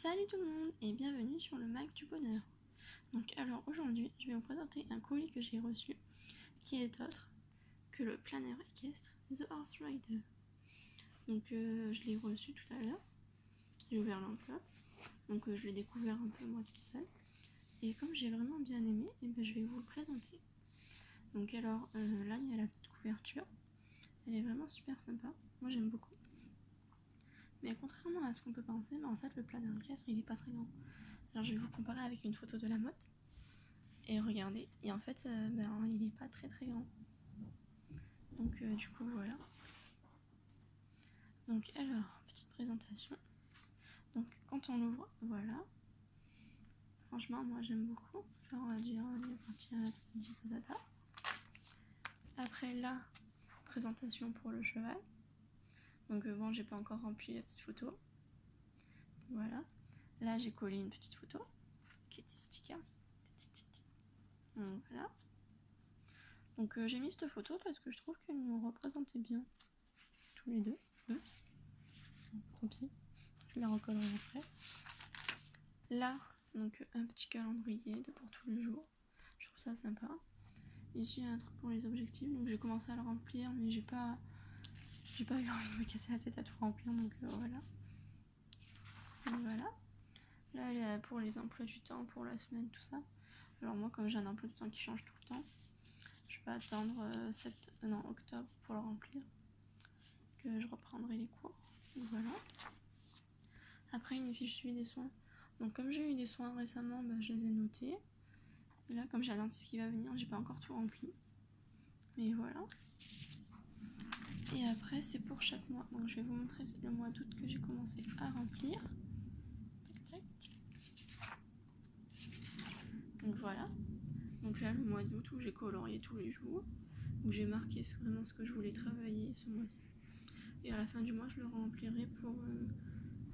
Salut tout le monde et bienvenue sur le Mac du Bonheur. Donc alors aujourd'hui je vais vous présenter un colis que j'ai reçu qui est autre que le planeur équestre The Horse Rider. Donc je l'ai reçu tout à l'heure, j'ai ouvert l'enveloppe, donc je l'ai découvert un peu moi toute seule et comme j'ai vraiment bien aimé, je vais vous le présenter. Donc alors là il y a la petite couverture, elle est vraiment super sympa, moi j'aime beaucoup. Mais contrairement à ce qu'on peut penser, en fait le planeur équestre il est pas très grand. Alors je vais vous comparer avec une photo de la motte. Et regardez, et en fait il est pas très grand. Donc du coup voilà. Donc alors, petite présentation. Donc quand on l'ouvre, voilà. Franchement moi j'aime beaucoup. Genre on va dire on est parti à 10 patata. Après là, présentation pour le cheval. Donc bon j'ai pas encore rempli la petite photo. Voilà. Là j'ai collé une petite photo. Qui est des stickers. Donc voilà. Donc j'ai mis cette photo parce que je trouve qu'elle nous représentait bien. Tous les deux. Oups. Tant pis. Je la recollerai après. Là, donc un petit calendrier de pour tous les jours. Je trouve ça sympa. Ici, un truc pour les objectifs. Donc j'ai commencé à le remplir, mais j'ai pas eu envie de me casser la tête à tout remplir. Donc voilà. Donc, voilà. Là, elle est pour les emplois du temps, pour la semaine, tout ça. Alors moi, comme j'ai un emploi du temps qui change tout le temps, je vais attendre octobre pour le remplir. Que je reprendrai les cours. Donc voilà. Après, une fiche suivi des soins. Donc comme j'ai eu des soins récemment, je les ai notés. Et là, comme j'ai un dentiste qui va venir, j'ai pas encore tout rempli. Mais voilà. Et après, c'est pour chaque mois. Donc je vais vous montrer le mois d'août que j'ai commencé à remplir. Tac, tac. Donc voilà. Donc là, le mois d'août où j'ai colorié tous les jours. Où j'ai marqué vraiment ce que je voulais travailler ce mois-ci. Et à la fin du mois, je le remplirai pour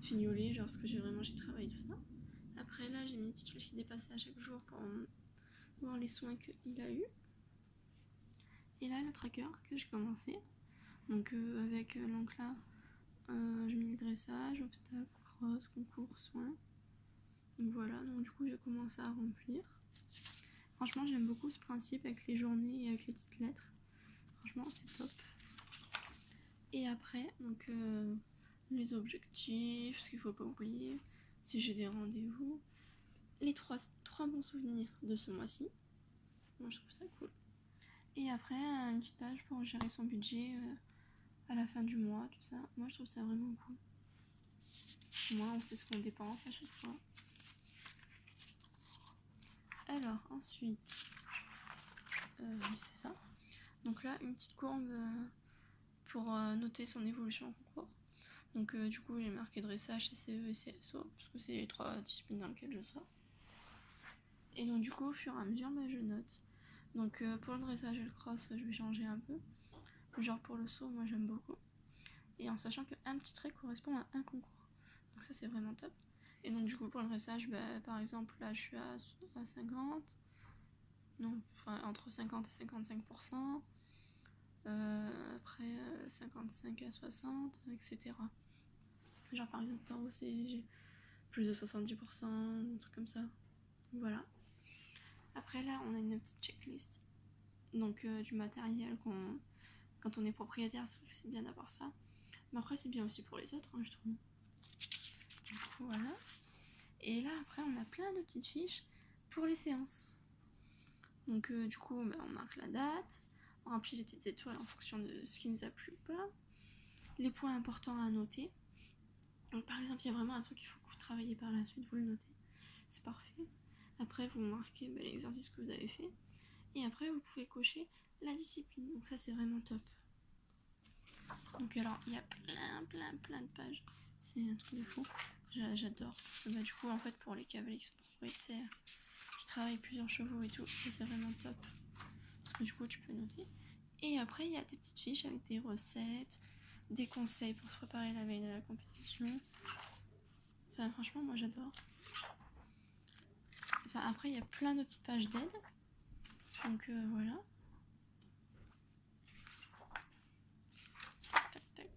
fignoler, genre ce que j'ai travaillé, tout ça. Après là, j'ai mis une petite flèche qui dépassait à chaque jour pour voir les soins qu'il a eu. Et là, le tracker que j'ai commencé. Donc avec l'encre là, j'ai mis le dressage, obstacle, cross, concours, soins. Donc voilà, donc du coup j'ai commencé à remplir. Franchement j'aime beaucoup ce principe avec les journées et avec les petites lettres. Franchement c'est top. Et après, donc les objectifs, ce qu'il faut pas oublier, si j'ai des rendez-vous, les trois bons souvenirs de ce mois-ci. Moi je trouve ça cool. Et après une petite page pour gérer son budget à la fin du mois, tout ça. Moi je trouve ça vraiment cool. Au moins on sait ce qu'on dépense à chaque fois. Alors ensuite, c'est ça. Donc là une petite courbe pour noter son évolution en concours. Donc du coup j'ai marqué dressage, CCE et CSO parce que c'est les 3 disciplines dans lesquelles je sors. Et donc du coup au fur et à mesure je note. Donc pour le dressage et le cross je vais changer un peu. Genre pour le saut moi j'aime beaucoup. Et en sachant qu'un petit trait correspond à un concours. Donc ça c'est vraiment top. Et donc du coup pour le dressage, par exemple là je suis à 50, non, enfin, entre 50 et 55%, après 55 à 60, etc. Genre par exemple en haut j'ai plus de 70%, un truc comme ça. Voilà. Après là on a une petite checklist. Donc du matériel quand on est propriétaire, c'est vrai que c'est bien d'avoir ça. Mais après c'est bien aussi pour les autres, je trouve. Donc voilà. Et là après on a plein de petites fiches pour les séances. Donc du coup on marque la date, on remplit les petites étoiles en fonction de ce qui nous a plu ou pas. Les points importants à noter. Donc par exemple il y a vraiment un truc qu'il faut que vous travaillez par la suite, vous le notez. C'est parfait. Après vous marquez l'exercice que vous avez fait. Et après vous pouvez cocher la discipline. Donc ça c'est vraiment top. Donc alors il y a plein de pages. C'est un truc de fou. J'adore. Parce que du coup en fait pour les cavaliers qui sont propriétaires, qui travaillent plusieurs chevaux et tout, ça c'est vraiment top. Parce que du coup tu peux noter. Et après il y a des petites fiches avec des recettes, des conseils pour se préparer la veille de la compétition. Enfin franchement moi j'adore. Enfin après il y a plein de petites pages d'aide. Donc voilà. Tac tac.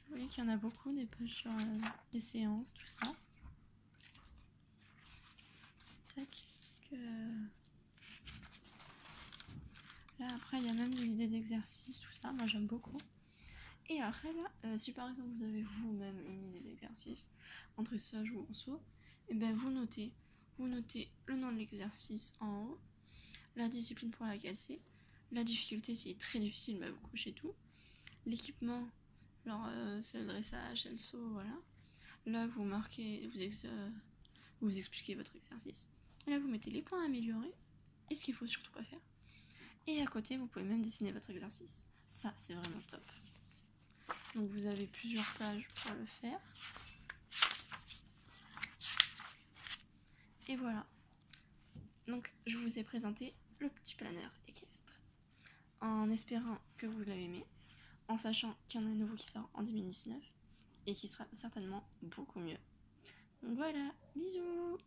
Vous voyez qu'il y en a beaucoup, des pages sur les séances, tout ça. tac, que... Là, après, il y a même des idées d'exercice, tout ça. Moi, j'aime beaucoup. Et après, là, si par exemple, vous avez vous-même une idée d'exercice, en dressage ou en saut, et ben vous notez. Vous notez le nom de l'exercice en haut, la discipline pour laquelle c'est, la difficulté, s'il est très difficile, bah, vous cochez tout. L'équipement, genre c'est le dressage, c'est le saut, voilà. Là, vous marquez, vous expliquez votre exercice. Et là, vous mettez les points à améliorer et ce qu'il faut surtout pas faire. Et à côté, vous pouvez même dessiner votre exercice. Ça, c'est vraiment top. Donc, vous avez plusieurs pages pour le faire. Et voilà. Donc, je vous ai présenté le petit planeur équestre. En espérant que vous l'avez aimé, en sachant qu'il y en a un nouveau qui sort en 2019 et qui sera certainement beaucoup mieux. Donc voilà, bisous!